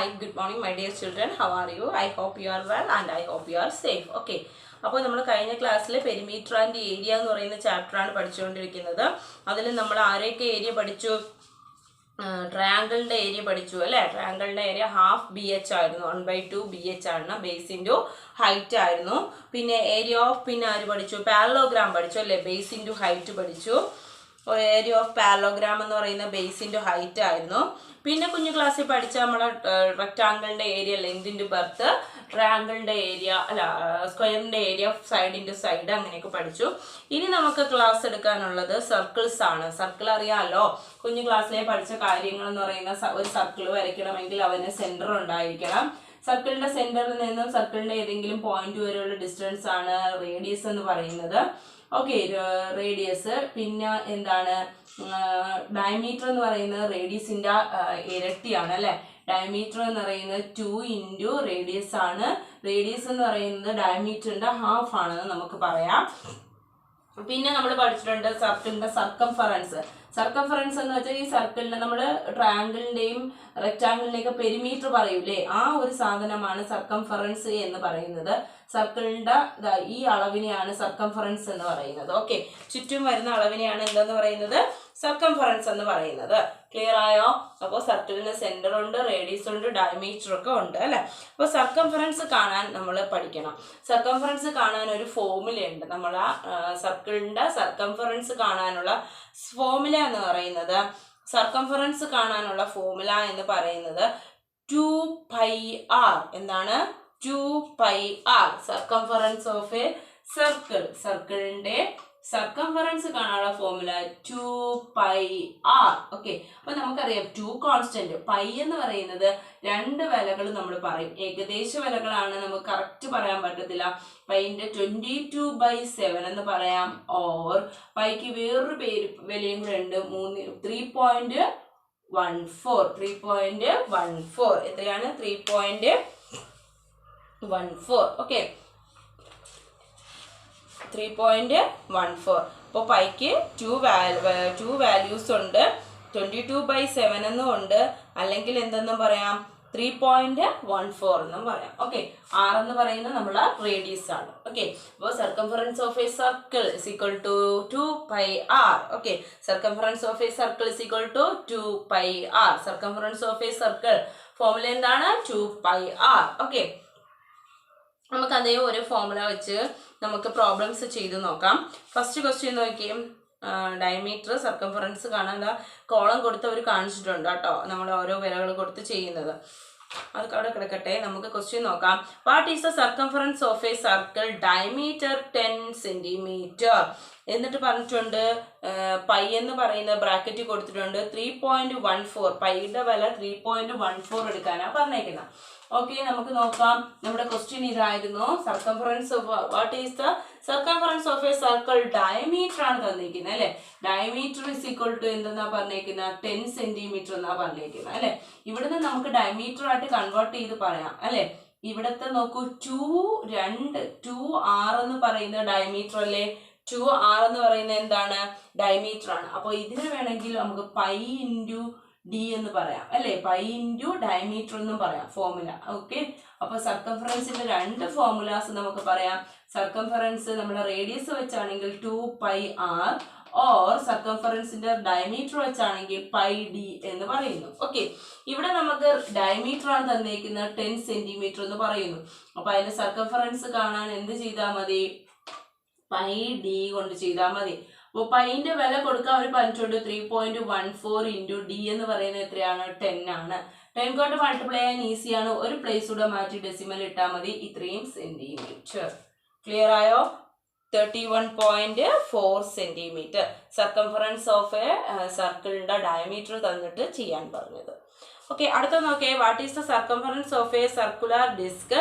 Hi, good morning, my dear children. How are you? I hope you are well and I hope you are safe. Okay. അപ്പോൾ നമ്മൾ കഴിഞ്ഞ ക്ലാസ്സിൽ perimeter and area എന്ന് പറയുന്ന ചാപ്റ്ററാണ് പഠിച്ചുകൊണ്ടിരിക്കുന്നത്. അതിൽ നമ്മൾ ആരെയൊക്കെ ഏരിയ പഠിച്ചു? ട്രയാങ്കിളിൻ്റെ ഏരിയ പഠിച്ചു അല്ലേ? ട്രയാങ്കിളിൻ്റെ ഏരിയ ഹാഫ് BH ആയിരുന്നു, 1/2 BH ആണ്, ബേസ് ഇൻറ്റു ഹൈറ്റ് ആയിരുന്നു. പിന്നെ ഏരിയ ഓഫ് പിന്നെ ആര് പഠിച്ചു? പാരലോഗ്രാം പഠിച്ചു അല്ലേ? ബേസ് ഇൻറ്റു ഹൈറ്റ് പഠിച്ചു. ഏരിയ ഓഫ് പാരലോഗ്രാം എന്ന് പറയുന്ന ബേസ് ഇൻറ്റു ഹൈറ്റ് ആയിരുന്നു. പിന്നെ കുഞ്ഞു ക്ലാസ്സിൽ പഠിച്ച നമ്മളെ റെക്ടാങ്കിളിൻ്റെ ഏരിയ ലെങ്ത് ഇൻറ്റു ബർത്ത്, ട്രയാങ്കിളിൻ്റെ ഏരിയ സ്ക്വയറിൻ്റെ ഏരിയ സൈഡ് ഇൻറ്റു സൈഡ്, അങ്ങനെയൊക്കെ പഠിച്ചു. ഇനി നമുക്ക് ക്ലാസ് എടുക്കാനുള്ളത് സർക്കിൾസ് ആണ്. സർക്കിൾ അറിയാമല്ലോ, കുഞ്ഞു ക്ലാസ്സിലെ പഠിച്ച കാര്യങ്ങൾ എന്ന് പറയുന്ന ഒരു സർക്കിൾ വരയ്ക്കണമെങ്കിൽ അവന് സെൻറ്റർ ഉണ്ടായിരിക്കണം. സർക്കിളിൻ്റെ സെൻറ്ററിൽ നിന്നും സർക്കിളിൻ്റെ ഏതെങ്കിലും പോയിന്റ് വരെയുള്ള ഡിസ്റ്റൻസ് ആണ് റേഡിയസ് എന്ന് പറയുന്നത്. Okay, radius. പിന്നെ എന്താണ് ഡയമീറ്റർ എന്ന് പറയുന്നത് റേഡിയസിൻ്റെ ഇരട്ടിയാണ് അല്ലേ? ഡയമീറ്റർ എന്ന് പറയുന്നത് 2 ഇൻറ്റു റേഡിയസ് ആണ്. റേഡിയസ് എന്ന് പറയുന്നത് ഡയമീറ്ററിൻ്റെ ഹാഫ് ആണെന്ന് നമുക്ക് പറയാം. പിന്നെ നമ്മൾ പഠിച്ചിട്ടുണ്ട് സർക്കിളിൻ്റെ സർക്കംഫറൻസ്. സർക്കംഫറൻസ് എന്ന് വെച്ചാൽ ഈ സർക്കിളിൻ്റെ നമ്മൾ ട്രയാങ്കിളിൻ്റെയും റെക്ടാങ്കിളിൻ്റെയൊക്കെ പെരിമീറ്റർ പറയൂലേ, ആ ഒരു സാധനമാണ് സർക്കംഫറൻസ് എന്ന് പറയുന്നത്. സർക്കിളിൻ്റെ ഈ അളവിനെയാണ് സർക്കംഫറൻസ് എന്ന് പറയുന്നത്. ഓക്കെ, ചുറ്റും വരുന്ന അളവിനെയാണ് എന്തെന്ന് പറയുന്നത്? സർക്കംഫറൻസ് എന്ന് പറയുന്നത്. ക്ലിയർ ആയോ? അപ്പോൾ സർക്കിളിന് സെൻറ്റർ ഉണ്ട്, റേഡിയസ് ഉണ്ട്, ഡയമീറ്റർ ഒക്കെ ഉണ്ട് അല്ലേ? അപ്പോൾ സർക്കംഫറൻസ് കാണാൻ നമ്മൾ പഠിക്കണം. സർക്കംഫറൻസ് കാണാൻ ഒരു ഫോർമുല ഉണ്ട്. നമ്മൾ ആ സർക്കിളിൻ്റെ സർക്കംഫറൻസ് കാണാനുള്ള ഫോർമുല എന്ന് പറയുന്നത്, സർക്കംഫറൻസ് കാണാനുള്ള ഫോർമുല എന്ന് പറയുന്നത് 2πr. എന്താണ്? 2πr, circumference of a circle. സർക്കിളിന്റെ സർക്കംഫറൻസ് കാണാനുള്ള ഫോർമുല 2πr. ഓക്കെ, അപ്പൊ നമുക്കറിയാം 2 കോൺസ്റ്റന്റ്, പൈ എന്ന് പറയുന്നത് 2 വിലകൾ നമ്മൾ പറയും. ഏകദേശ വിലകളാണ്, നമുക്ക് കറക്റ്റ് പറയാൻ പറ്റത്തില്ല. പൈന്റെ 22/7 എന്ന് പറയാം. ഓർ പൈക്ക് വേറൊരു വിലയും കൂടെ ഉണ്ട്, 3.14. 3.14 എത്രയാണ്? 3.14. ഓക്കെ, 3.14. അപ്പോൾ പൈക്ക് 2 വാല്യൂസ് ഉണ്ട്. 22/7 എന്നും ഉണ്ട്, അല്ലെങ്കിൽ എന്തെന്നും പറയാം? 3.14 എന്നും പറയാം. ഓക്കെ, R എന്ന് പറയുന്നത് നമ്മളെ റേഡിയസ് ആണ്. ഓക്കെ, അപ്പോൾ circumference of a circle is equal to 2πr. Okay, circumference of a circle is equal to 2πr. Circumference of a circle formula എന്താണ്? 2πr. ഓക്കെ, നമുക്ക് അതേ ഒരു ഫോർമുല വെച്ച് നമുക്ക് പ്രോബ്ലംസ് ചെയ്ത് നോക്കാം. ഫസ്റ്റ് ക്വസ്റ്റ്യൻ നോക്കിയും, ഡയമീറ്റർ സർക്കംഫറൻസ് കാണാൻ കോളം കൊടുത്ത് അവർ കാണിച്ചിട്ടുണ്ട് കേട്ടോ. നമ്മൾ ഓരോ വിലകൾ കൊടുത്ത് ചെയ്യുന്നത് അതൊക്കെ അവിടെ കിടക്കട്ടെ. നമുക്ക് ക്വസ്റ്റ്യൻ നോക്കാം. What is the circumference of a circle? Diameter 10 centimetre. എന്നിട്ട് പറഞ്ഞിട്ടുണ്ട് പൈ എന്ന് പറയുന്ന ബ്രാക്കറ്റ് കൊടുത്തിട്ടുണ്ട് 3.14. പൈയുടെ വില 3.14 എടുക്കാനാണ് പറഞ്ഞേക്കുന്നത്. ഓക്കെ, നമുക്ക് നോക്കാം. നമ്മുടെ ക്വസ്റ്റ്യൻ ഇതായിരുന്നു. Circumference of what is the circumference of a circle? Diameter ആണ് തന്നിരിക്കുന്നത് അല്ലെ? ഡയമീറ്റർ ഇസ് ഈക്വൽ ടു എന്തെന്നാ പറഞ്ഞേക്കുന്നത്? 10 സെന്റിമീറ്റർ എന്നാ പറഞ്ഞേക്കുന്നത് അല്ലെ? ഇവിടുന്ന് നമുക്ക് ഡയമീറ്റർ ആയിട്ട് കൺവേർട്ട് ചെയ്ത് പറയാം അല്ലെ? ഇവിടത്തെ നോക്കൂ, 2r എന്ന് പറയുന്ന ഡയമീറ്റർ അല്ലേ? 2r എന്ന് പറയുന്നത് എന്താണ്? ഡയമീറ്റർ ആണ്. അപ്പോൾ ഇതിന് വേണമെങ്കിൽ നമുക്ക് പൈ ഇൻറ്റു d എന്ന് പറയാം അല്ലെ? പൈ ഇൻറ്റു ഡയമീറ്റർ എന്നും പറയാം ഫോർമുല. ഓക്കെ, അപ്പൊ സർക്കംഫറൻസിന്റെ 2 ഫോർമുലാസ് നമുക്ക് പറയാം. സർക്കംഫറൻസ് നമ്മുടെ റേഡിയസ് വെച്ചാണെങ്കിൽ 2πr, ഓർ സർക്കംഫറൻസിന്റെ ഡയമീറ്റർ വെച്ചാണെങ്കിൽ πd എന്ന് പറയുന്നു. ഓക്കെ, ഇവിടെ നമുക്ക് ഡയമീറ്റർ ആണ് തന്നേക്കുന്നത് 10 സെന്റിമീറ്റർ എന്ന് പറയുന്നു. അപ്പൊ അതിന്റെ സർക്കംഫറൻസ് കാണാൻ എന്ത് ചെയ്താൽ മതി? πd കൊണ്ട് ചെയ്താൽ മതി. അപ്പോൾ പൈന്റെ വില കൊടുക്കാൻ അവർ പറഞ്ഞിട്ടുണ്ട് 3.14 ഇൻറ്റു d എന്ന് പറയുന്നത് എത്രയാണ്? 10 ആണ്. 10 കൊണ്ട് മൾട്ടിപ്ലൈ ചെയ്യാൻ ഈസിയാണ്. ഒരു പ്ലേസ് കൂടെ മാറ്റി ഡെസിമൽ ഇട്ടാൽ മതി. ഇത്രയും സെന്റിമീറ്റർ. ക്ലിയർ ആയോ? 31.4 സെന്റിമീറ്റർ സർക്കംഫറൻസ് ഓഫ് എ സർക്കിളിന്റെ ഡയമീറ്റർ തന്നിട്ട് ചെയ്യാൻ പറഞ്ഞത്. ഓക്കെ, അടുത്ത നോക്കേ. What is the circumference of a circular disc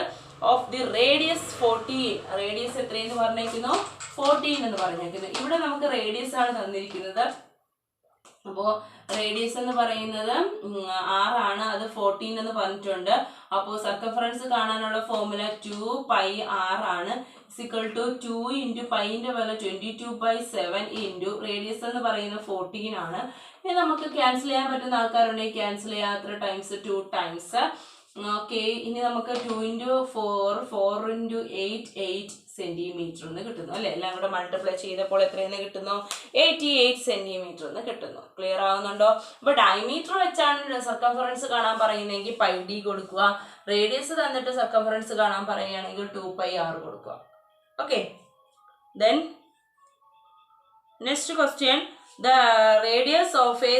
of the radius 14? Radius എത്രയെന്ന് പറഞ്ഞേക്കുന്നു? 14 എന്ന് പറഞ്ഞേക്കുന്നു. ഇവിടെ നമുക്ക് റേഡിയസ് ആണ് തന്നിരിക്കുന്നത്. അപ്പോൾ റേഡിയസ് എന്ന് പറയുന്നത് 6 ആണ്, അത് 14 എന്ന് പറഞ്ഞിട്ടുണ്ട്. അപ്പോൾ സർക്കംഫറൻസ് കാണാനുള്ള ഫോർമുല 2πr ആണ്. ഇക്വൽ ടു 2 ഇൻറ്റു പൈൻ്റെ വില 22/7 ഇൻറ്റു റേഡിയസ് എന്ന് പറയുന്നത് 14 ആണ്. ഇത് നമുക്ക് ക്യാൻസൽ ചെയ്യാൻ പറ്റുന്ന ആൾക്കാരുണ്ടെങ്കിൽ ക്യാൻസൽ ചെയ്യാം. 3 ടൈംസ് 2 ടൈംസ് ഓക്കെ, ഇനി നമുക്ക് 2 × 4 4 × 8 8 സെന്റിമീറ്റർ എന്ന് കിട്ടുന്നു അല്ലെ. എല്ലാം കൂടെ മൾട്ടിപ്ലൈ ചെയ്തപ്പോൾ എത്രയെന്ന് കിട്ടുന്നു? 88 സെന്റിമീറ്റർ എന്ന് കിട്ടുന്നു. ക്ലിയർ ആവുന്നുണ്ടോ? അപ്പൊ ഡയമീറ്റർ വെച്ചാണ് സർക്കംഫറൻസ് കാണാൻ പറയുന്നതെങ്കിൽ πd കൊടുക്കുക. റേഡിയസ് തന്നിട്ട് സർക്കംഫറൻസ് കാണാൻ പറയുകയാണെങ്കിൽ 2πr കൊടുക്കുക. Okay, then next question. The radius of a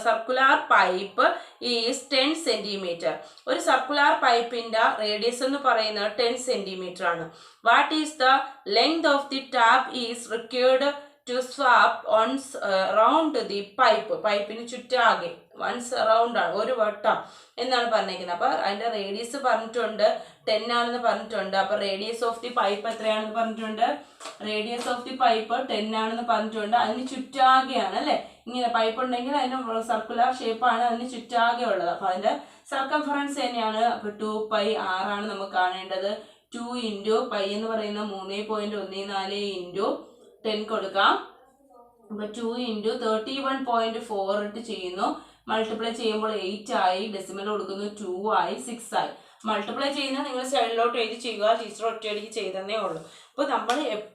circular pipe is 10 centimeter. ഒരു സർക്കുലർ പൈപ്പിന്റെ റേഡിയസ് എന്ന് പറയുന്നത് 10 സെന്റിമീറ്റർ ആണ്. What is the length of the tape is required to swap once round the pipe. പൈപ്പിന് ചുറ്റാകെ once around ആണ്, ഒരു വട്ടം എന്നാണ് പറഞ്ഞിരിക്കുന്നത്. അപ്പൊ അതിന്റെ റേഡിയസ് പറഞ്ഞിട്ടുണ്ട് 10 ആണെന്ന് പറഞ്ഞിട്ടുണ്ട്. അപ്പൊ റേഡിയസ് ഓഫ് ദി പൈപ്പ് എത്രയാണെന്ന് പറഞ്ഞിട്ടുണ്ട്? റേഡിയസ് ഓഫ് ദി പൈപ്പ് 10 ആണെന്ന് പറഞ്ഞിട്ടുണ്ട്. അതിന് ചുറ്റാകെയാണ് അല്ലെ. ഇങ്ങനെ പൈപ്പ് ഉണ്ടെങ്കിൽ അതിന് സർക്കുലർ ഷേപ്പാണ്, അതിന് ചുറ്റാകെ ഉള്ളത്. അപ്പൊ അതിന്റെ സർക്കംഫറൻസ് തന്നെയാണ്. അപ്പൊ 2πr ആണ് നമുക്ക് കാണേണ്ടത്. 2 × π എന്ന് പറയുന്നത് 3.14 × 10 കൊടുക്കാം. അപ്പൊ 2 × 31.4 ഇട്ട് ചെയ്യുന്നു. മൾട്ടിപ്ലൈ ചെയ്യുമ്പോൾ 8 ആയി, ഡെസിമൽ കൊടുക്കുന്നു 2 ആയി, 6 ആയി. മൾട്ടിപ്ലൈ ചെയ്യുന്നത് നിങ്ങൾ സൈഡിലോട്ട് എഴുതി ചെയ്യുക. ടീച്ചർ ഒറ്റയടിക്ക് ചെയ്തതേ ഉള്ളൂ.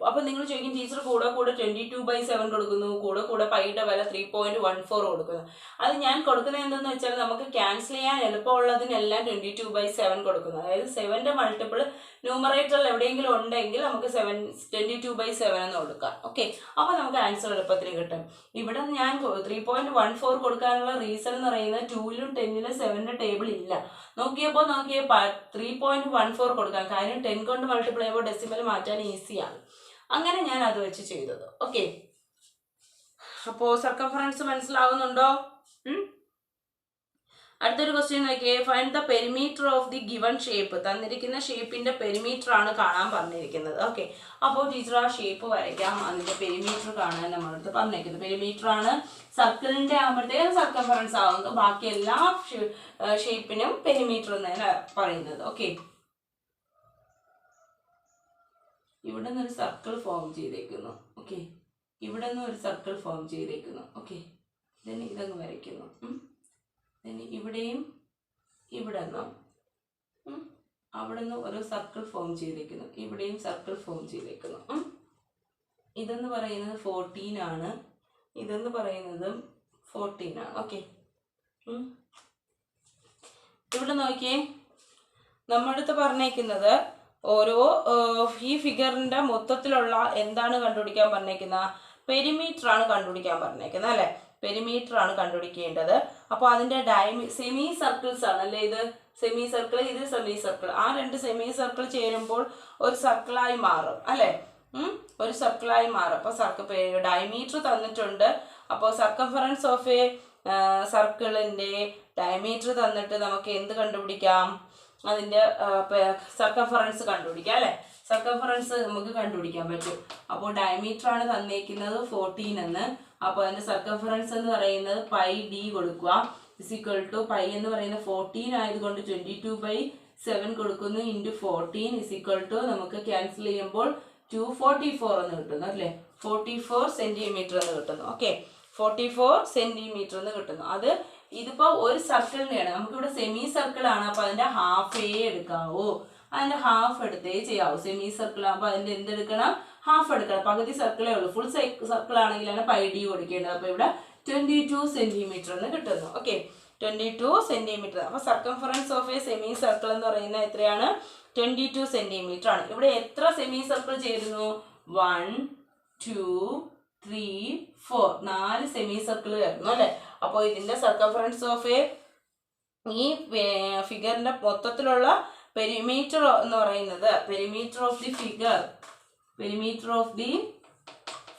അപ്പോൾ നിങ്ങൾ ചോദിക്കും ടീച്ചർ കൂടെ 22/7 കൊടുക്കുന്നു, കൂടെ പൈയുടെ വില 3.14 കൊടുക്കുന്നു. അത് ഞാൻ കൊടുക്കുന്നത് എന്തെന്ന് വെച്ചാൽ നമുക്ക് ക്യാൻസൽ ചെയ്യാൻ എളുപ്പമുള്ളതിനെല്ലാം 22/7 കൊടുക്കുന്നു. അതായത് 7ന്റെ മൾട്ടിപ്പിൾ ന്യൂമറേറ്ററിൽ എവിടെയെങ്കിലും ഉണ്ടെങ്കിൽ നമുക്ക് 22/7 എന്ന് കൊടുക്കാം. ഓക്കെ, അപ്പോൾ നമുക്ക് ആൻസർ എളുപ്പത്തിന് കിട്ടും. ഇവിടെ ഞാൻ 3.14 കൊടുക്കാനുള്ള റീസൺ എന്ന് പറയുന്നത് 2ലും 10ലും 7ന്റെ ടേബിൾ ഇല്ല. നോക്കിയപ്പോൾ 3.14 കൊടുക്കാം. കാര്യം 10 കൊണ്ട് മൾട്ടിപ്ലൈ ചെയ്യുമ്പോൾ ഡെസിമൽ മാറ്റാൻ ഈസിയാണ്. അങ്ങനെ ഞാൻ അത് വെച്ച് ചെയ്തത്. ഓക്കെ, അപ്പോ സർക്കംഫറൻസ് മനസ്സിലാവുന്നുണ്ടോ? അടുത്തൊരു ക്വസ്റ്റ്യൻ നോക്കിയേ. Find the perimeter of the given shape. തന്നിരിക്കുന്ന ഷേപ്പിന്റെ പെരിമീറ്റർ ആണ് കാണാൻ പറഞ്ഞിരിക്കുന്നത്. ഓക്കെ, അപ്പോൾ ടീച്ചർ ആ ഷേപ്പ് വരയ്ക്കാം. അതിന്റെ പെരിമീറ്റർ കാണാൻ നമ്മളടുത്ത് പറഞ്ഞിരിക്കുന്നത്. പെരിമീറ്റർ ആണ് സർക്കിളിന്റെ ആകുമ്പോഴത്തേക്കും സർക്കംഫറൻസ് ആവുന്നത്. ബാക്കി എല്ലാ ഷേപ്പിനും പെരിമീറ്റർ എന്നാണ് പറയുന്നത്. ഓക്കെ, ഇവിടെ നിന്ന് ഒരു സർക്കിൾ ഫോം ചെയ്തേക്കുന്നു. ഓക്കെ, ഇവിടെ നിന്ന് ഒരു സർക്കിൾ ഫോം ചെയ്തേക്കുന്നു. ഓക്കെ, ഇതങ്ങ് വരയ്ക്കുന്നു. ഇവിടെയും ഇവിടെ നിന്നും അവിടെ നിന്ന് ഒരു സർക്കിൾ ഫോം ചെയ്തേക്കുന്നു. ഇവിടെയും സർക്കിൾ ഫോം ചെയ്തേക്കുന്നു. ഇതെന്ന് പറയുന്നത് 14 ആണ്, ഇതെന്ന് പറയുന്നത് 14 ആണ്. ഓക്കെ, ഇവിടെ നോക്കിയേ. നമ്മുടെ അടുത്ത് പറഞ്ഞേക്കുന്നത് ഓരോ ഈ ഫിഗറിന്റെ മൊത്തത്തിലുള്ള എന്താണ് കണ്ടുപിടിക്കാൻ പറഞ്ഞേക്കുന്നത്? പെരിമീറ്റർ ആണ് കണ്ടുപിടിക്കാൻ പറഞ്ഞേക്കുന്നത് അല്ലെ. പെരിമീറ്റർ ആണ് കണ്ടുപിടിക്കേണ്ടത്. അപ്പോൾ അതിന്റെ സെമി സർക്കിൾസ് ആണ് അല്ലേ. ഇത് സെമി സർക്കിൾ, ഇത് സെമി സർക്കിൾ. ആ രണ്ട് സെമി സർക്കിൾ ചേരുമ്പോൾ ഒരു സർക്കിളായി മാറും അല്ലെ. ഒരു സർക്കിളായി മാറും. അപ്പോൾ ഡയമീറ്റർ തന്നിട്ടുണ്ട്. അപ്പോൾ സർക്കംഫറൻസ് ഓഫ് എ സർക്കിളിന്റെ ഡയമീറ്റർ തന്നിട്ട് നമുക്ക് എന്ത് കണ്ടുപിടിക്കാം? അതിന്റെ സർക്കംഫറൻസ് കണ്ടുപിടിക്കാം അല്ലെ. സർക്കംഫറൻസ് നമുക്ക് കണ്ടുപിടിക്കാൻ പറ്റും. അപ്പോൾ ഡയമീറ്റർ ആണ് തന്നേക്കുന്നത് 14 എന്ന്. അപ്പോൾ അതിന്റെ സർക്കംഫറൻസ് എന്ന് പറയുന്നത് πd കൊടുക്കുക. = π എന്ന് പറയുന്നത് 14 ആയതുകൊണ്ട് 22/7 കൊടുക്കുന്നു. × 14 നമുക്ക് ക്യാൻസൽ ചെയ്യുമ്പോൾ 244 എന്ന് കിട്ടുന്നു അല്ലേ. 44 സെന്റിമീറ്റർ എന്ന് കിട്ടുന്നു. ഓക്കെ, 44 സെന്റിമീറ്റർ എന്ന് കിട്ടുന്നു. അത് ഇതിപ്പോ ഒരു സർക്കിളിനെയാണ്. നമുക്കിവിടെ സെമി സർക്കിൾ ആണ്. അപ്പൊ അതിന്റെ ഹാഫേ എടുക്കാവൂ. അതിന്റെ ഹാഫ് എടുത്തേ ചെയ്യാവൂ. സെമി സർക്കിൾ ആകുമ്പോൾ അതിന്റെ എന്തെടുക്കണം? ഹാഫ് എടുക്കണം. പകുതി സർക്കിളേ ഉള്ളൂ. ഫുൾ സർക്കിൾ ആണെങ്കിലാണ് πd കൊടുക്കേണ്ടത്. അപ്പൊ ഇവിടെ 22 സെന്റിമീറ്റർ എന്ന് കിട്ടുന്നു. Okay, 22 centimetre. അപ്പൊ circumference of a semicircle എന്ന് പറയുന്നത് എത്രയാണ്? 22 സെന്റിമീറ്റർ ആണ്. ഇവിടെ എത്ര സെമി സർക്കിൾ ചേരുന്നു? 1 2 3 4 4 സെമി സർക്കിൾ ചേർന്നു അല്ലെ. അപ്പോൾ ഇതിന്റെ സർക്കംഫറൻസ് ഓഫ് എ ഈ ഫിഗറിന്റെ മൊത്തത്തിലുള്ള പെരിമീറ്റർ എന്ന് പറയുന്നത് പെരിമീറ്റർ ഓഫ് ദി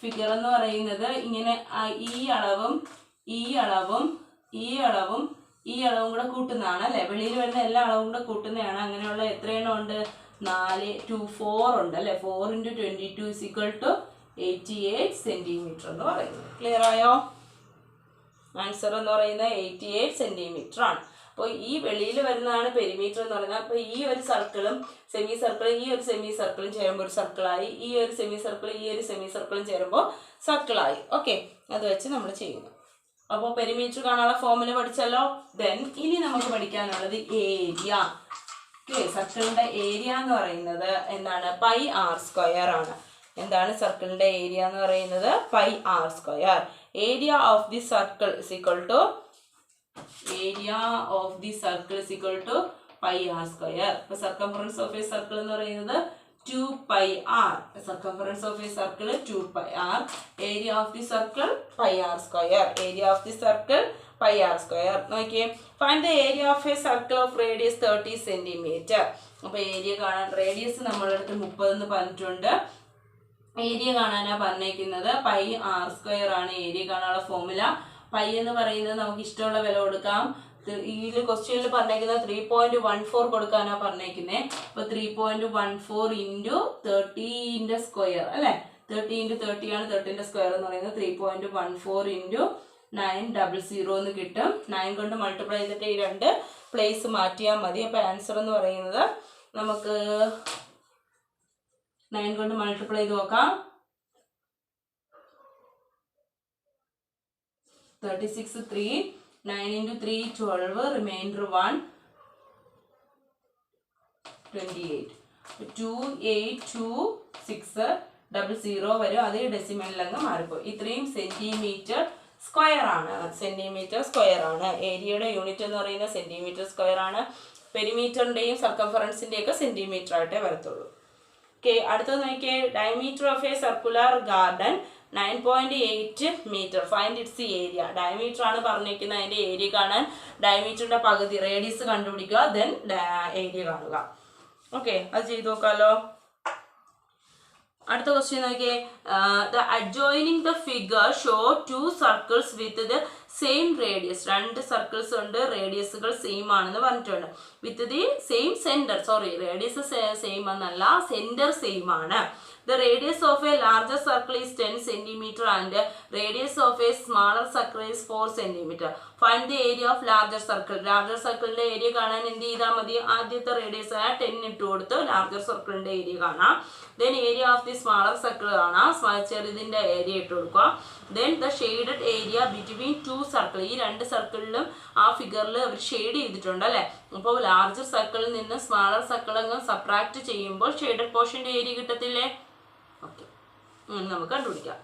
ഫിഗർ എന്ന് പറയുന്നത് ഇങ്ങനെ ഈ അളവും കൂടെ കൂട്ടുന്നതാണ് അല്ലെ. വെളിയിൽ വരുന്ന എല്ലാ അളവും കൂടെ കൂട്ടുന്നതാണ്. അങ്ങനെയുള്ള എത്ര എണ്ണം ഉണ്ട്? 4 ഉണ്ട് അല്ലെ. 4 × 22 = 88 സെന്റിമീറ്റർ എന്ന് പറയുന്നത്. ക്ലിയർ ആയോ? ആൻസർ എന്ന് പറയുന്നത് 88 സെന്റിമീറ്റർ ആണ്. അപ്പോൾ ഈ വെളിയിൽ വരുന്നതാണ് പെരിമീറ്റർ എന്ന് പറയുന്നത്. അപ്പോൾ ഈ ഒരു സർക്കിളും സെമി സർക്കിളും ഈ ഒരു സെമി സർക്കിളും ചേരുമ്പോൾ ഒരു സർക്കിളായി. ഈ ഒരു സെമി സർക്കിളും ഈ ഒരു സെമി സർക്കിളും ചേരുമ്പോൾ സർക്കിളായി. ഓക്കെ, അത് വെച്ച് നമ്മൾ ചെയ്യുന്നു. അപ്പോൾ പെരിമീറ്റർ കാണാനുള്ള ഫോർമുല പഠിച്ചല്ലോ. ദെൻ ഇനി നമുക്ക് പഠിക്കാനുള്ളത് ഏരിയ. ഓക്കെ, സർക്കിളിന്റെ ഏരിയ എന്ന് പറയുന്നത് എന്താണ്? പൈ ആർ സ്ക്വയർ ആണ്. എന്താണ് സർക്കിളിന്റെ ഏരിയ എന്ന് പറയുന്നത്? Pi R square. Area of the circle is equal to pi R square. ഇപ്പൊ സർക്കംഫറൻസ് ഓഫ് എ സർക്കിൾ എന്ന് പറയുന്നത് 2πr. Circumference of a circle 2πr. Area of the circle pi r square. Area of the circle pi r square. Okay. Find the area of a circle of radius 30 centimeter. അപ്പോൾ area കാണാൻ radius നമ്മളുടെ അടുത്ത് 30 എന്ന് പറഞ്ഞിട്ടുണ്ട്. Area കാണാനാണ് പറഞ്ഞേക്കുന്നത്. Pi R square ആണ് area കാണാനുള്ള ഫോർമുല. പൈ എന്ന് പറയുന്നത് നമുക്ക് ഇഷ്ടമുള്ള വില കൊടുക്കാം. ഇതിൽ ക്വസ്റ്റ്യനിൽ പറഞ്ഞേക്കുന്നത് 3.14 കൊടുക്കാനാണ് പറഞ്ഞേക്കുന്നത്. അപ്പോൾ 3.14 ഇൻറ്റു 30ന്റെ സ്ക്വയർ അല്ലേ? 30 ഇൻറ്റു 30 ആണ് 30ന്റെ സ്ക്വയർ എന്ന് പറയുന്നത്. 3.14 ഇൻറ്റു 900 എന്ന് കിട്ടും. 9 കൊണ്ട് മൾട്ടിപ്ലൈ ചെയ്തിട്ട് ഈ രണ്ട് പ്ലേസ് മാറ്റിയാൽ മതി. അപ്പോൾ ആൻസർ എന്ന് പറയുന്നത് നമുക്ക് 9 കൊണ്ട് മൾട്ടിപ്ലൈ ചെയ്ത് നോക്കാം. 36 3 9 into 3 12 remainder 1 28 282600 വരും. അതേ ഡെസിമലിലങ്ങ് മാറിപ്പോയി. ഇത്രയും സെന്റിമീറ്റർ സ്ക്വയർ ആണ്. ഏരിയയുടെ യൂണിറ്റ് എന്ന് പറയുന്നത് സെന്റിമീറ്റർ സ്ക്വയർ ആണ്. പെരിമീറ്ററിന്റെയും സർക്കംഫറൻസിന്റെയും ഒക്കെ സെന്റിമീറ്റർ ആയിട്ടേ വരത്തുള്ളൂ. ഓക്കെ, അടുത്തത് നോക്കിയേ. Diameter of a circular garden 9.8 meter. Find its area. Diameter ആണ് പറഞ്ഞിരിക്കുന്നത്. അതിന്റെ ഏരിയ കാണാൻ ഡയമീറ്ററിന്റെ പകുതി റേഡിയസ് കണ്ടുപിടിക്കുക. ദെൻ ഏരിയ കാണുക. ഓക്കെ, അത് ചെയ്ത് നോക്കാമല്ലോ. അടുത്ത ക്വസ്റ്റ്യൻ നോക്കിയേ. The adjoining the figure show 2 circles with the same radius. 2 circles ഉണ്ട്, റേഡിയസുകൾ സെയിം ആണെന്ന് പറഞ്ഞിട്ടുണ്ട്. With the same centre. Radius same എന്നല്ല, സെന്റർ സെയിം ആണ്. The radius of a larger circle is 10 cm and radius of a smaller circle is 4 cm. Find the area of larger circle. Larger circle area കാണാൻ എന്ത് ചെയ്താൽ മതി? ആദ്യത്തെ radius ആയ 10 ഇട്ട് കൊടുത്ത് ലാർജർ സർക്കിളിന്റെ ഏരിയ കാണാം. Then area of the smaller circle കാണാം. ചെറുതിന്റെ ഏരിയ ഇട്ട് കൊടുക്കുക. Then the shaded area between 2 circle. ഈ 2 സർക്കിളിലും ആ ഫിഗറിൽ അവർ ഷെയ്ഡ് ചെയ്തിട്ടുണ്ട് അല്ലേ? അപ്പോൾ ലാർജർ സർക്കിളിൽ നിന്ന് സ്മാളർ സർക്കിൾ അങ്ങ് സബ്ട്രാക്ട് ചെയ്യുമ്പോൾ ഷെയ്ഡഡ് പോർഷന്റെ ഏരിയ കിട്ടത്തില്ലേ? ഓക്കെ, നമുക്ക് കണ്ടുപിടിക്കാം.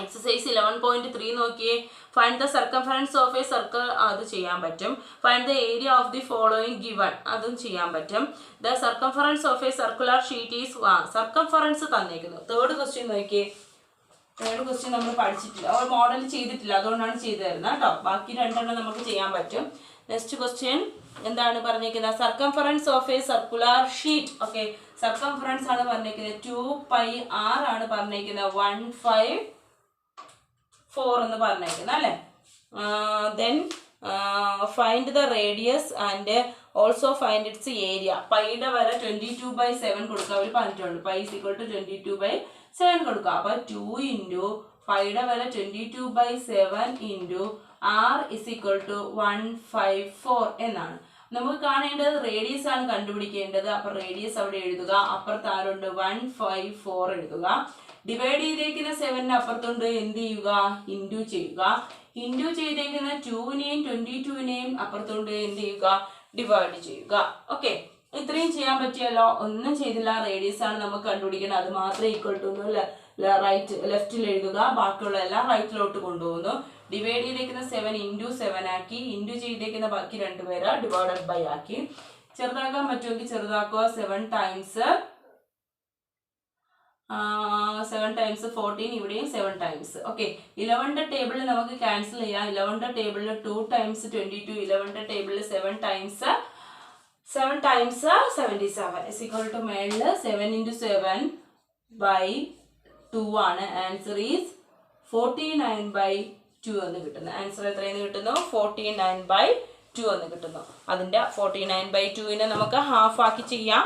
എക്സസൈസ് 11.3 നോക്കിയേ. Find the circumference of a circle. അത് ചെയ്യാൻ പറ്റും. Find the area of the following given. അതും ചെയ്യാൻ പറ്റും. The circumference of a circular sheet is circumference തന്നേക്കുന്നു. തേർഡ് ക്വസ്റ്റ്യൻ നോക്കിയേ. തേർഡ് ക്വസ്റ്റ്യൻ നമ്മൾ പഠിച്ചിട്ടില്ല, മോഡൽ ചെയ്തിട്ടില്ല, അതുകൊണ്ടാണ് ചെയ്തു തരുന്നത് കേട്ടോ. ബാക്കി രണ്ടെണ്ണം നമുക്ക് ചെയ്യാൻ പറ്റും. നെക്സ്റ്റ് ക്വസ്റ്റ്യൻ എന്താണ് പറഞ്ഞിരിക്കുന്നത്? Circumference of a circular sheet. Okay, circumference ആണ് പറഞ്ഞിരിക്കുന്നത്. 2πr ആണ് പറഞ്ഞിരിക്കുന്നത്. 154 എന്ന് പറഞ്ഞിരിക്കുന്നത് അല്ലേ? Then find the radius and also find its area. പൈയുടെ വരെ 22/7 കൊടുക്കുക. അവർ പറഞ്ഞിട്ടുണ്ട് പൈ = 22/7 കൊടുക്കുക. അപ്പൊ 2 ഇൻറ്റു പൈയുടെ വരെ 22/7 ഇൻറ്റു r = 154 എന്നാണ്. നമുക്ക് കാണേണ്ടത് റേഡിയസ് ആണ് കണ്ടുപിടിക്കേണ്ടത്. അപ്പൊ റേഡിയസ് അവിടെ എഴുതുക. അപ്പുറത്ത് ആരുണ്ട്? 154 എഴുതുക. ഡിവൈഡ് ചെയ്തേക്കുന്ന 7 അപ്പുറത്തുണ്ട്. എന്ത് ചെയ്യുക? ഇൻറ്റു ചെയ്യുക. ഇൻറ്റു ചെയ്തേക്കുന്ന 2നെയും 22നെയും അപ്പുറത്തുണ്ട്. എന്ത് ചെയ്യുക? ഡിവൈഡ് ചെയ്യുക. ഓക്കെ, ഇത്രയും ചെയ്യാൻ പറ്റിയല്ലോ. ഒന്നും ചെയ്തില്ല. റേഡിയസ് ആണ് നമുക്ക് കണ്ടുപിടിക്കണം. അത് മാത്രമേ ഈക്വൽ ടു ലെഫ്റ്റിൽ എഴുതുക. ബാക്കിയുള്ള എല്ലാം റൈറ്റിലോട്ട് കൊണ്ടുപോകുന്നു. ഡിവൈഡ് ചെയ്തേക്കുന്ന 7 ഇൻറ്റു 7 ആക്കി. ഇൻറ്റു ചെയ്തേക്കുന്ന ബാക്കി 2 പേര് ഡിവൈഡഡ് ബൈ ആക്കി. ചെറുതാക്കാൻ പറ്റുമെങ്കിൽ ചെറുതാക്കുക. 7 times 14. ഇവിടെയും 7 times. ഓക്കെ, 11ന്റെ ടേബിളിൽ നമുക്ക് ക്യാൻസൽ ചെയ്യാം. 11ന്റെ ടേബിളിൽ 2 times 22. 11ന്റെ ടേബിളിൽ 7 times 77 is equal to മേളിൽ 7 into 7 by 2 ആണ്. ആൻസർ ഈസ് 49/2 എന്ന് കിട്ടുന്നു. ആൻസർ എത്രയെന്ന് കിട്ടുന്നു? 49/2 എന്ന് കിട്ടുന്നു. അതിന്റെ 49/2നെ നമുക്ക് ഹാഫ് ആക്കി ചെയ്യാം.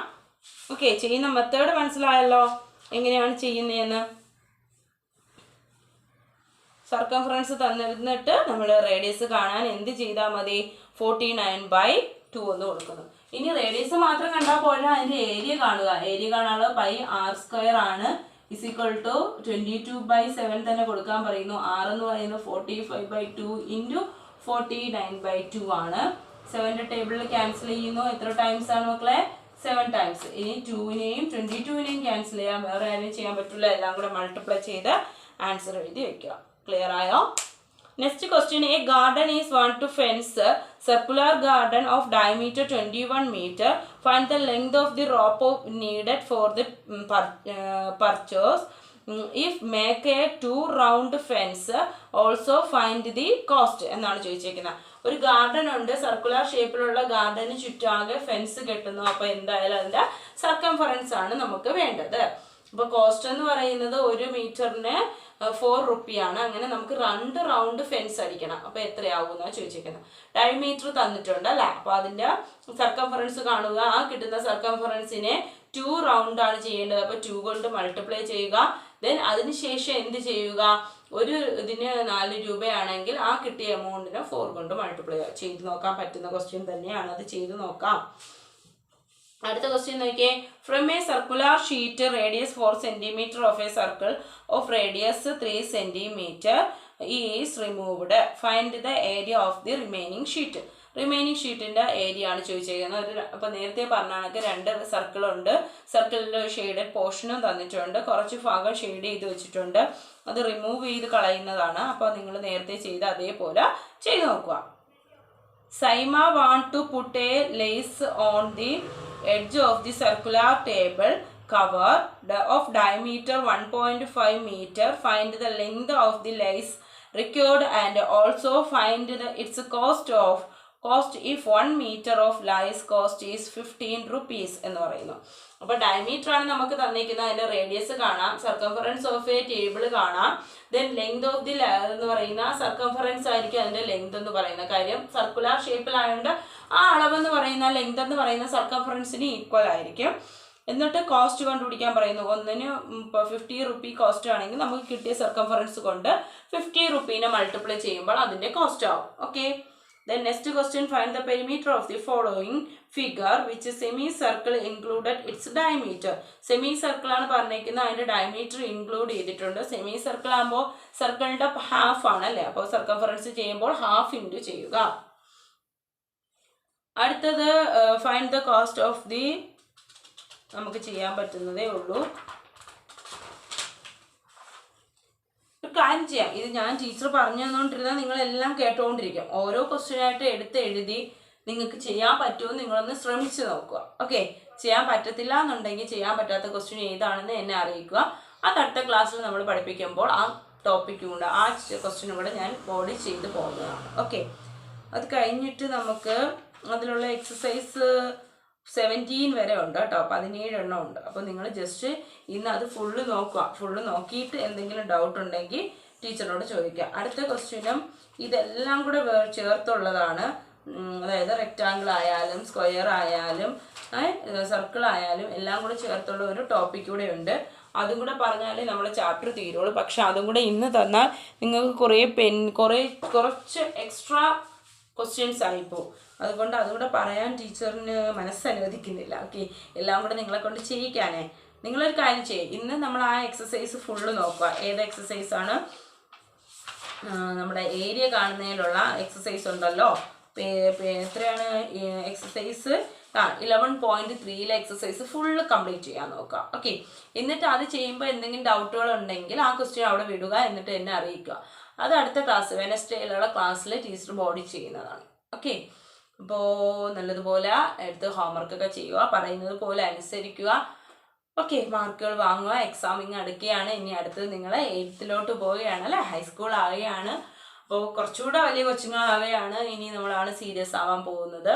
ഓക്കെ, ചെയ്യുന്ന മെത്തേഡ് മനസ്സിലായല്ലോ എങ്ങനെയാണ് ചെയ്യുന്നതെന്ന്. സർക്കംഫറൻസ് തന്നിരുന്നിട്ട് നമ്മൾ റേഡിയസ് കാണാൻ എന്ത് ചെയ്താൽ മതി? 49/2 എന്ന് കൊടുക്കുന്നു. ഇനി റേഡിയസ് മാത്രം കണ്ടാൽ പോലെ അതിന്റെ ഏരിയ കാണുക. ഏരിയ കാണാനുള്ള πr² ആണ്. ഇസ് ഈക്വൽ ടു 22/7 തന്നെ കൊടുക്കാൻ പറയുന്നു. r എന്ന് പറയുന്നത് 45/2 ഇൻറ്റു 49/2 ആണ്. 7ന്റെ ടേബിളിൽ ക്യാൻസൽ ചെയ്യുന്നു. എത്ര ടൈംസ് ആണ് മക്കളെ? 7 ടൈംസ്. ഇനി 2നെയും 22നെയും ക്യാൻസൽ ചെയ്യാം, വേറെ ആരും ചെയ്യാൻ പറ്റില്ല. എല്ലാം കൂടെ മൾട്ടിപ്ലൈ ചെയ്ത് ആൻസർ എഴുതി വെക്കുക. ക്ലിയർ ആയോ? Next question, a garden is want to fence circular garden of diameter 21 meter. Find the length of the rope needed for the purchase. If make a 2 round fence, also find the cost എന്നാണ് ചോദിച്ചിരിക്കുന്നത്. ഒരു garden ഉണ്ട്, circular ഷേപ്പിലുള്ള ഗാർഡന് ചുറ്റാകെ fence കെട്ടുന്നു. അപ്പോൾ എന്തായാലും അതിൻ്റെ circumference ആണ് നമുക്ക് വേണ്ടത്. അപ്പോൾ കോസ്റ്റ് എന്ന് പറയുന്നത് 1 മീറ്ററിന് 4 റുപ്പിയാണ്. അങ്ങനെ നമുക്ക് 2 റൗണ്ട് ഫെൻസ് അടിക്കണം. അപ്പോൾ എത്രയാവും എന്നാണ് ചോദിച്ചിരിക്കുന്നത്. ഡയമീറ്റർ തന്നിട്ടുണ്ട് അല്ലേ? അപ്പോൾ അതിൻ്റെ സർക്കംഫറൻസ് കാണുക. ആ കിട്ടുന്ന സർക്കംഫറൻസിനെ 2 റൗണ്ട് ആണ് ചെയ്യേണ്ടത്. അപ്പോൾ 2 കൊണ്ട് മൾട്ടിപ്ലൈ ചെയ്യുക. ദെൻ അതിനുശേഷം എന്ത് ചെയ്യുക? ഒരു ഇതിന് 4 രൂപയാണെങ്കിൽ ആ കിട്ടിയ എമൗണ്ടിനെ 4 കൊണ്ട് മൾട്ടിപ്ലൈ ചെയ്ത് നോക്കാൻ പറ്റുന്ന ക്വസ്റ്റ്യൻ തന്നെയാണ്. അത് ചെയ്ത് നോക്കാം. അടുത്ത ക്വസ്റ്റ്യൻ നോക്കിയേ. From a circular sheet radius 4 centimetre of a circle of radius 3 centimetre is removed. Find the area of the remaining sheet. Remaining ഷീറ്റിൻ്റെ ഏരിയ ആണ് ചോദിച്ചിരിക്കുന്നത്. അപ്പോൾ നേരത്തെ പറഞ്ഞ കണക്ക് 2 സർക്കിളുണ്ട്. സർക്കിളിൽ ഷെയ്ഡഡ് പോർഷനും തന്നിട്ടുണ്ട്. കുറച്ച് ഭാഗം ഷെയ്ഡ് ചെയ്ത് വെച്ചിട്ടുണ്ട്. അത് റിമൂവ് ചെയ്ത് കളയുന്നതാണ്. അപ്പോൾ നിങ്ങൾ നേരത്തെ ചെയ്ത് അതേപോലെ ചെയ്ത് നോക്കുക. Saima want to put a lace on the edge of the circular table cover of diameter 1.5 meter. Find the length of the lace required and also find its cost if 1 meter of lace cost is 15 rupees എന്ന് പറയുന്നു. അപ്പോൾ diameter ആണ് നമുക്ക് തന്നിരിക്കുന്നത്. അതിൻ്റെ radius കാണാം, circumference of A table കാണാം. Then length of the എന്ന് പറയുന്ന സർക്കംഫറൻസ് ആയിരിക്കും അതിൻ്റെ ലെങ്ത് എന്ന് പറയുന്ന കാര്യം. സർക്കുലർ ഷേപ്പിലായതുകൊണ്ട് ആ അളവെന്ന് പറയുന്ന ലെങ്ത് എന്ന് പറയുന്ന സർക്കംഫറൻസിന് ഈക്വൽ ആയിരിക്കും. എന്നിട്ട് കോസ്റ്റ് കണ്ടുപിടിക്കാൻ പറയുന്നു. ഒന്നിന് 50 റുപ്പി കോസ്റ്റ് ആണെങ്കിൽ നമുക്ക് കിട്ടിയ സർക്കംഫറൻസ് കൊണ്ട് 50 റുപ്പീനെ മൾട്ടിപ്ലൈ ചെയ്യുമ്പോൾ അതിൻ്റെ കോസ്റ്റ് ആവും. Okay. Then next question, find the perimeter of the following figure which semicircle included its diameter. Semicircle ആണ് പറഞ്ഞിരിക്കുന്നത്, അതിൻ്റെ ഡയമീറ്റർ ഇൻക്ലൂഡ് ചെയ്തിട്ടുണ്ട്. സെമിസർക്കിൾ ആകുമ്പോൾ സർക്കിളിൻ്റെ ഹാഫ് ആണല്ലേ, അപ്പോൾ സർക്കംഫറൻസ് ചെയ്യുമ്പോൾ ഹാഫ് ഇൻറ്റു ചെയ്യുക. അടുത്തത് find the cost of the, നമുക്ക് ചെയ്യാൻ പറ്റുന്നതേ ഉള്ളൂ. കാര്യം ചെയ്യാം. ഇത് ഞാൻ ടീച്ചർ പറഞ്ഞു തന്നുകൊണ്ടിരുന്നാൽ നിങ്ങളെല്ലാം കേട്ടുകൊണ്ടിരിക്കും. ഓരോ ക്വസ്റ്റ്യനായിട്ട് എടുത്ത് എഴുതി നിങ്ങൾക്ക് ചെയ്യാൻ പറ്റുമോ നിങ്ങളൊന്ന് ശ്രമിച്ച് നോക്കുക. ഓക്കെ. ചെയ്യാൻ പറ്റത്തില്ല എന്നുണ്ടെങ്കിൽ ചെയ്യാൻ പറ്റാത്ത ക്വസ്റ്റ്യൻ ഏതാണെന്ന് എന്നെ അറിയിക്കുക. അത് അടുത്ത ക്ലാസ്സിൽ നമ്മൾ പഠിപ്പിക്കുമ്പോൾ ആ ടോപ്പിക്കും കൊണ്ട് ആ ക്വസ്റ്റ്യനും കൂടെ ഞാൻ ബോഡി ചെയ്ത് പോകുന്നതാണ്. ഓക്കെ. അത് കഴിഞ്ഞിട്ട് നമുക്ക് അതിലുള്ള എക്സസൈസ് 17 വരെ ഉണ്ട് കേട്ടോ. 17 എണ്ണം ഉണ്ട്. അപ്പോൾ നിങ്ങൾ ജസ്റ്റ് ഇന്ന് അത് ഫുള്ള് നോക്കുക. ഫുള്ള് നോക്കിയിട്ട് എന്തെങ്കിലും ഡൗട്ട് ഉണ്ടെങ്കിൽ ടീച്ചറിനോട് ചോദിക്കുക. അടുത്ത ക്വസ്റ്റ്യനും ഇതെല്ലാം കൂടെ ചേർത്തുള്ളതാണ്. അതായത് റെക്റ്റാങ്കിൾ ആയാലും സ്ക്വയർ ആയാലും സർക്കിൾ ആയാലും എല്ലാം കൂടെ ചേർത്തുള്ള ഒരു ടോപ്പിക് കൂടെ ഉണ്ട്. അതും കൂടെ പറഞ്ഞാലേ നമ്മുടെ ചാപ്റ്റർ തീരുള്ളൂ. പക്ഷെ അതും കൂടെ ഇന്ന് തന്നാൽ നിങ്ങൾക്ക് കുറച്ച് എക്സ്ട്രാ ക്വസ്റ്റ്യൻസ് ആയിപ്പോൾ. അതുകൊണ്ട് അതുകൂടെ പറയാൻ ടീച്ചറിന് മനസ്സനുവദിക്കുന്നില്ല. ഓക്കെ. എല്ലാം കൂടെ നിങ്ങളെ കൊണ്ട് ചെയ്യിക്കാനേ. നിങ്ങളൊരു കാര്യം ചെയ്യും. ഇന്ന് നമ്മൾ ആ എക്സസൈസ് ഫുള്ള് നോക്കുക. ഏത് എക്സസൈസാണ്? നമ്മുടെ ഏരിയ കാണുന്നതിലുള്ള എക്സസൈസ് ഉണ്ടല്ലോ. എത്രയാണ് എക്സസൈസ്? 11.3 എക്സസൈസ് ഫുള്ള് കംപ്ലീറ്റ് ചെയ്യാൻ നോക്കുക. ഓക്കെ. എന്നിട്ട് അത് ചെയ്യുമ്പോൾ എന്തെങ്കിലും ഡൗട്ടുകൾ ഉണ്ടെങ്കിൽ ആ ക്വസ്റ്റ്യൻ അവിടെ വിടുക. എന്നിട്ട് എന്നെ അറിയിക്കുക. അത് അടുത്ത ക്ലാസ് വെനസ്ഡേയിലുള്ള ക്ലാസ്സിൽ ടീച്ചർ ബോഡി ചെയ്യുന്നതാണ്. ഓക്കെ. അപ്പോൾ നല്ലതുപോലെ എടുത്ത് ഹോംവർക്കൊക്കെ ചെയ്യുക, പറയുന്നത് പോലെ അനുസരിക്കുക. ഓക്കെ. മാർക്കുകൾ വാങ്ങുക. എക്സാമിങ് അടുക്കുകയാണ്. ഇനി അടുത്തത് നിങ്ങൾ 8th പോവുകയാണ് അല്ലേ, ഹൈസ്കൂൾ ആവുകയാണ്. അപ്പോൾ കുറച്ചുകൂടെ വലിയ കൊച്ചുങ്ങളാവുകയാണ്. ഇനി നമ്മളാണ് സീരിയസ് ആവാൻ പോകുന്നത്.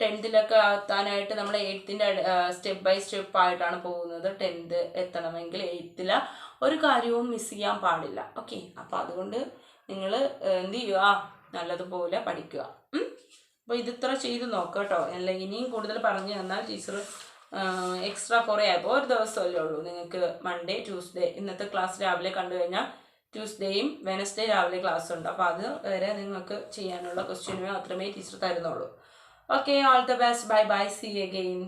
10th എത്താനായിട്ട് നമ്മൾ 8th സ്റ്റെപ്പ് ബൈ സ്റ്റെപ്പ് ആയിട്ടാണ് പോകുന്നത്. 10th എത്തണമെങ്കിൽ 8th ഒരു കാര്യവും മിസ് ചെയ്യാൻ പാടില്ല. ഓക്കെ. അപ്പോൾ അതുകൊണ്ട് നിങ്ങൾ എന്ത് ചെയ്യുക, നല്ലതുപോലെ പഠിക്കുക. അപ്പോൾ ഇതിത്ര ചെയ്ത് നോക്കുക കേട്ടോ. അല്ല ഇനിയും കൂടുതൽ പറഞ്ഞു തന്നാൽ ടീച്ചർ എക്സ്ട്രാ കുറേ ആയപ്പോൾ ഒരു ദിവസമല്ലേ ഉള്ളൂ നിങ്ങൾക്ക്. മൺഡേ, ട്യൂസ്ഡേ ഇന്നത്തെ ക്ലാസ് രാവിലെ കണ്ടു കഴിഞ്ഞാൽ ട്യൂസ്ഡേയും വെനസ്ഡേ രാവിലെ ക്ലാസ് ഉണ്ട്. അപ്പോൾ അത് വരെ നിങ്ങൾക്ക് ചെയ്യാനുള്ള ക്വസ്റ്റ്യനുമേ മാത്രമേ ടീച്ചർ തരുന്നുള്ളൂ. Okay. All the best. Bye bye. See you again.